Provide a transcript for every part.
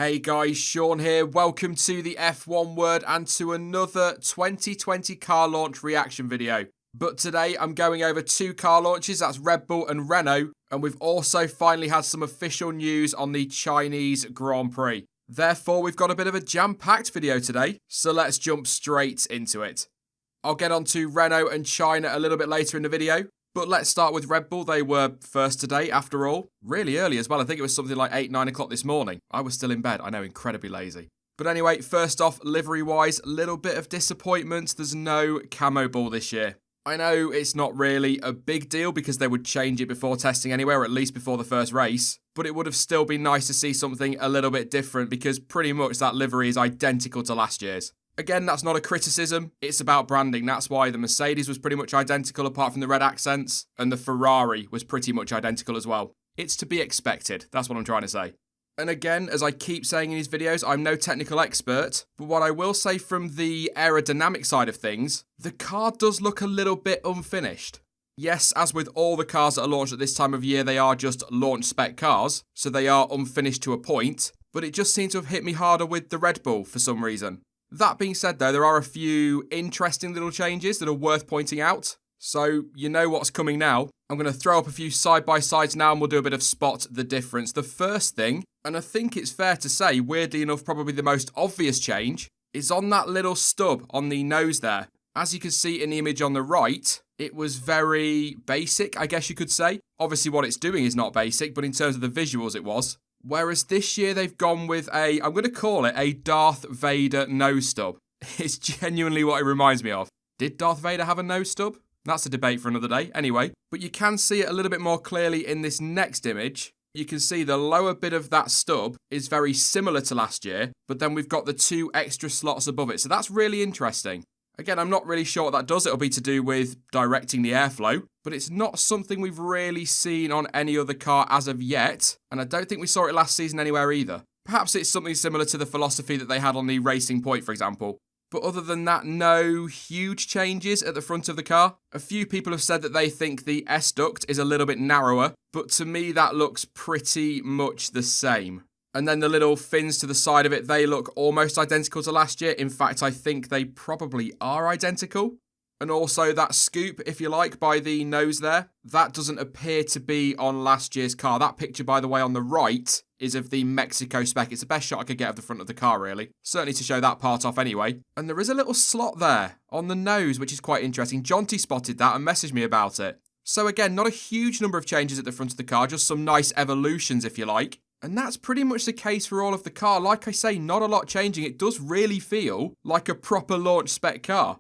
Hey guys, Sean here. Welcome to the F1 Word and to another 2020 car launch reaction video. But today I'm going over two car launches, that's Red Bull and Renault, and we've also finally had some official news on the Chinese Grand Prix. Therefore, we've got a bit of a jam-packed video today, so let's jump straight into it. I'll get on to Renault and China a little bit later in the video, but let's start with Red Bull. They were first today, after all. Really early as well. I think it was something like 8, 9 o'clock this morning. I was still in bed. I know, incredibly lazy. But anyway, first off, livery-wise, a little bit of disappointment. There's no camo ball this year. I know it's not really a big deal because they would change it before testing anyway, or at least before the first race. But it would have still been nice to see something a little bit different because pretty much that livery is identical to last year's. Again, that's not a criticism, it's about branding. That's why the Mercedes was pretty much identical apart from the red accents, and the Ferrari was pretty much identical as well. It's to be expected, that's what I'm trying to say. And again, as I keep saying in these videos, I'm no technical expert, but what I will say from the aerodynamic side of things, the car does look a little bit unfinished. Yes, as with all the cars that are launched at this time of year, they are just launch spec cars, so they are unfinished to a point, but it just seems to have hit me harder with the Red Bull for some reason. That being said though, there are a few interesting little changes that are worth pointing out. So you know what's coming now. I'm going to throw up a few side-by-sides now and we'll do a bit of spot the difference. The first thing, and I think it's fair to say, weirdly enough, probably the most obvious change, is on that little stub on the nose there. As you can see in the image on the right, it was very basic, I guess you could say. Obviously what it's doing is not basic, but in terms of the visuals it was. Whereas this year they've gone with I'm going to call it a Darth Vader nose stub. It's genuinely what it reminds me of. Did Darth Vader have a nose stub? That's a debate for another day. Anyway, but you can see it a little bit more clearly in this next image. You can see the lower bit of that stub is very similar to last year, but then we've got the 2 extra slots above it. So that's really interesting. Again, I'm not really sure what that does. It'll be to do with directing the airflow, but it's not something we've really seen on any other car as of yet, and I don't think we saw it last season anywhere either. Perhaps it's something similar to the philosophy that they had on the Racing Point, for example. But other than that, no huge changes at the front of the car. A few people have said that they think the S-duct is a little bit narrower, but to me that looks pretty much the same. And then the little fins to the side of it, they look almost identical to last year. In fact, I think they probably are identical. And also that scoop, if you like, by the nose there, that doesn't appear to be on last year's car. That picture, by the way, on the right is of the Mexico spec. It's the best shot I could get of the front of the car, really. Certainly to show that part off anyway. And there is a little slot there on the nose, which is quite interesting. Jonty spotted that and messaged me about it. So again, not a huge number of changes at the front of the car, just some nice evolutions, if you like. And that's pretty much the case for all of the car. Like I say, not a lot changing. It does really feel like a proper launch spec car.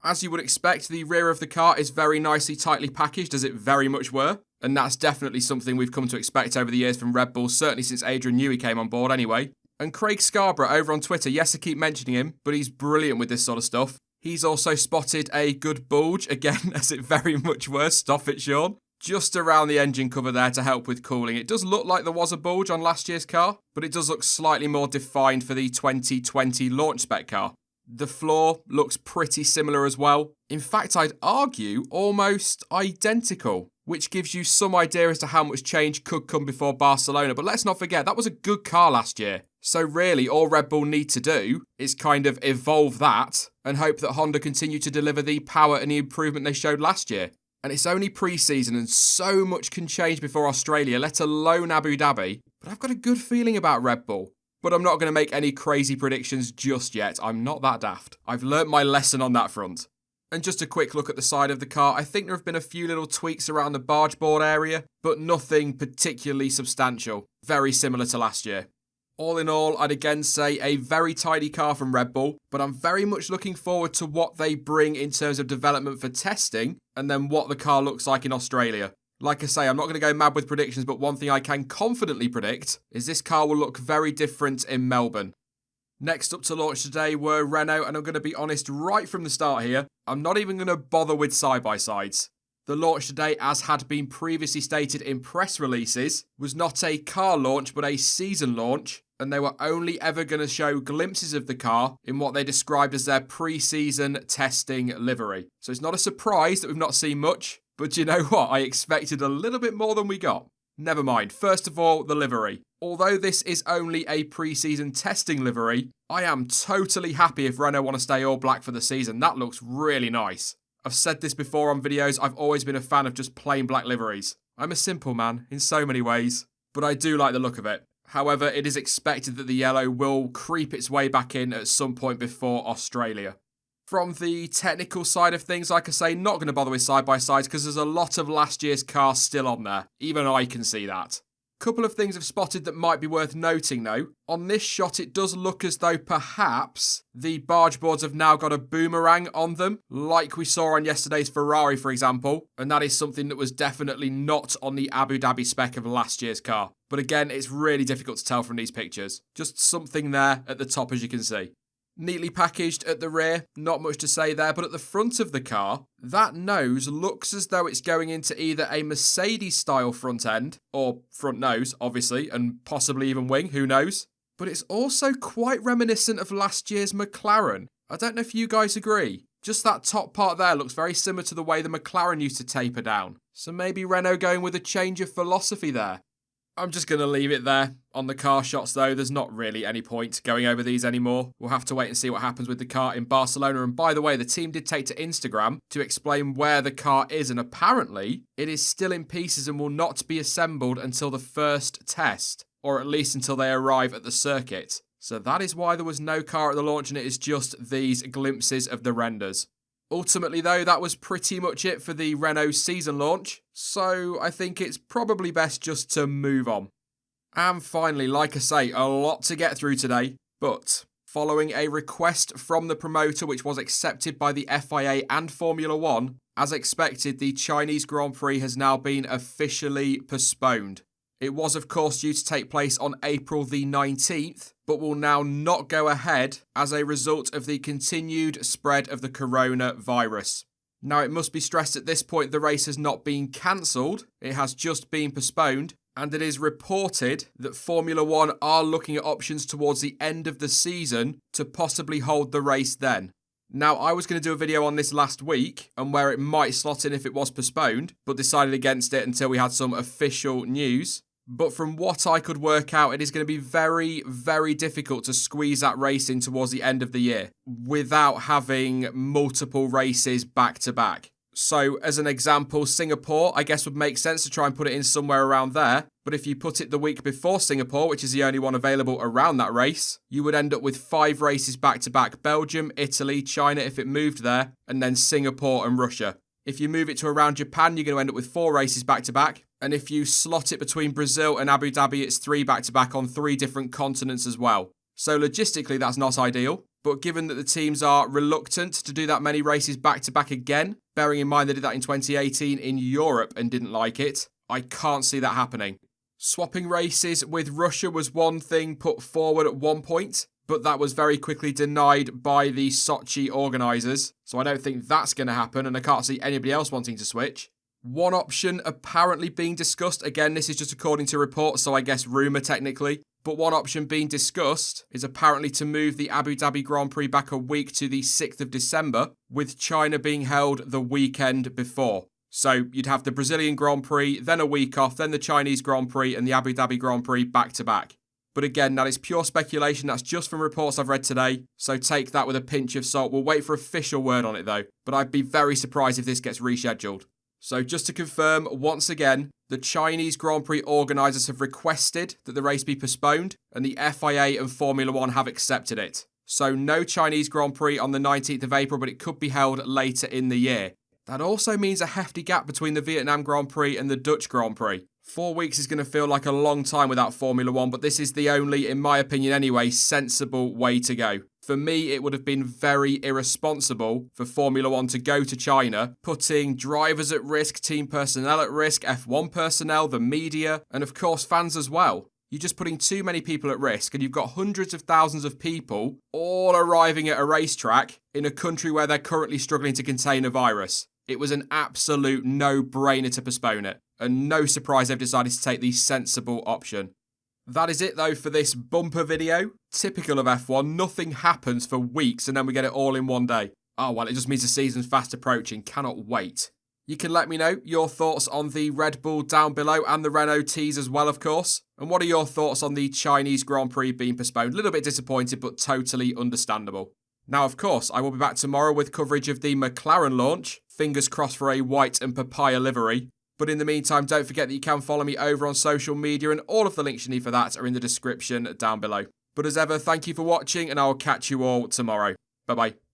As you would expect, the rear of the car is very nicely tightly packaged, as it very much were. And that's definitely something we've come to expect over the years from Red Bull, certainly since Adrian Newey came on board anyway. And Craig Scarborough over on Twitter, yes, I keep mentioning him, but he's brilliant with this sort of stuff. He's also spotted a good bulge, again, as it very much were. Stop it, Sean. Just around the engine cover there to help with cooling. It does look like there was a bulge on last year's car, but it does look slightly more defined for the 2020 launch spec car. The floor looks pretty similar as well. In fact, I'd argue almost identical, which gives you some idea as to how much change could come before Barcelona. But let's not forget, that was a good car last year. So really, all Red Bull need to do is kind of evolve that and hope that Honda continue to deliver the power and the improvement they showed last year. And it's only pre-season and so much can change before Australia, let alone Abu Dhabi. But I've got a good feeling about Red Bull. But I'm not going to make any crazy predictions just yet. I'm not that daft. I've learnt my lesson on that front. And just a quick look at the side of the car. I think there have been a few little tweaks around the barge board area, but nothing particularly substantial. Very similar to last year. All in all, I'd again say a very tidy car from Red Bull, but I'm very much looking forward to what they bring in terms of development for testing, and then what the car looks like in Australia. Like I say, I'm not going to go mad with predictions, but one thing I can confidently predict is this car will look very different in Melbourne. Next up to launch today were Renault, and I'm going to be honest right from the start here, I'm not even going to bother with side-by-sides. The launch today, as had been previously stated in press releases, was not a car launch but a season launch, and they were only ever going to show glimpses of the car in what they described as their pre-season testing livery. So it's not a surprise that we've not seen much, but you know what, I expected a little bit more than we got. Never mind. First of all, the livery. Although this is only a pre-season testing livery, I am totally happy if Renault want to stay all black for the season. That looks really nice. I've said this before on videos, I've always been a fan of just plain black liveries. I'm a simple man in so many ways, but I do like the look of it. However, it is expected that the yellow will creep its way back in at some point before Australia. From the technical side of things, like I say, not going to bother with side-by-sides because there's a lot of last year's cars still on there. Even I can see that. Couple of things I've spotted that might be worth noting though. On this shot, it does look as though perhaps the barge boards have now got a boomerang on them, like we saw on yesterday's Ferrari, for example. And that is something that was definitely not on the Abu Dhabi spec of last year's car. But again, it's really difficult to tell from these pictures. Just something there at the top, as you can see. Neatly packaged at the rear, not much to say there, but at the front of the car, that nose looks as though it's going into either a Mercedes-style front end, or front nose, obviously, and possibly even wing, who knows? But it's also quite reminiscent of last year's McLaren. I don't know if you guys agree. Just that top part there looks very similar to the way the McLaren used to taper down. So maybe Renault going with a change of philosophy there. I'm just going to leave it there. On the car shots though, there's not really any point going over these anymore. We'll have to wait and see what happens with the car in Barcelona. And by the way, the team did take to Instagram to explain where the car is, and apparently it is still in pieces and will not be assembled until the first test, or at least until they arrive at the circuit. So that is why there was no car at the launch, and it is just these glimpses of the renders. Ultimately though, that was pretty much it for the Renault season launch, so I think it's probably best just to move on. And finally, like I say, a lot to get through today, but following a request from the promoter which was accepted by the FIA and Formula 1, as expected, the Chinese Grand Prix has now been officially postponed. It was of course due to take place on April the 19th, but will now not go ahead as a result of the continued spread of the coronavirus. Now it must be stressed at this point the race has not been cancelled, it has just been postponed, and it is reported that Formula 1 are looking at options towards the end of the season to possibly hold the race then. Now, I was going to do a video on this last week and where it might slot in if it was postponed, but decided against it until we had some official news. But from what I could work out, it is going to be very, very difficult to squeeze that race in towards the end of the year without having multiple races back to back. So, as an example, Singapore, I guess would make sense to try and put it in somewhere around there. But if you put it the week before Singapore, which is the only one available around that race, you would end up with 5 races back to back. Belgium, Italy, China if it moved there, and then Singapore and Russia. If you move it to around Japan, you're going to end up with 4 races back to back. And if you slot it between Brazil and Abu Dhabi, it's 3 back to back on 3 different continents as well. So logistically, that's not ideal. But given that the teams are reluctant to do that many races back to back again, bearing in mind they did that in 2018 in Europe and didn't like it, I can't see that happening. Swapping races with Russia was one thing put forward at one point, but that was very quickly denied by the Sochi organisers. So I don't think that's going to happen, and I can't see anybody else wanting to switch. One option apparently being discussed, again this is just according to reports, so I guess rumour technically, but one option being discussed is apparently to move the Abu Dhabi Grand Prix back a week to the 6th of December, with China being held the weekend before. So you'd have the Brazilian Grand Prix, then a week off, then the Chinese Grand Prix and the Abu Dhabi Grand Prix back to back. But again, that is pure speculation, that's just from reports I've read today, so take that with a pinch of salt. We'll wait for official word on it though, but I'd be very surprised if this gets rescheduled. So just to confirm, once again, the Chinese Grand Prix organisers have requested that the race be postponed, and the FIA and Formula 1 have accepted it. So no Chinese Grand Prix on the 19th of April, but it could be held later in the year. That also means a hefty gap between the Vietnam Grand Prix and the Dutch Grand Prix. 4 weeks is going to feel like a long time without Formula 1, but this is the only, in my opinion anyway, sensible way to go. For me, it would have been very irresponsible for Formula 1 to go to China, putting drivers at risk, team personnel at risk, F1 personnel, the media, and of course fans as well. You're just putting too many people at risk, and you've got hundreds of thousands of people all arriving at a racetrack in a country where they're currently struggling to contain a virus. It was an absolute no-brainer to postpone it, and no surprise they've decided to take the sensible option. That is it though for this bumper video. Typical of F1, nothing happens for weeks and then we get it all in one day. Oh well, it just means the season's fast approaching, cannot wait. You can let me know your thoughts on the Red Bull down below and the Renault teas as well, of course. And what are your thoughts on the Chinese Grand Prix being postponed? A little bit disappointed, but totally understandable. Now, of course, I will be back tomorrow with coverage of the McLaren launch. Fingers crossed for a white and papaya livery. But in the meantime, don't forget that you can follow me over on social media, and all of the links you need for that are in the description down below. But as ever, thank you for watching, and I will catch you all tomorrow. Bye-bye.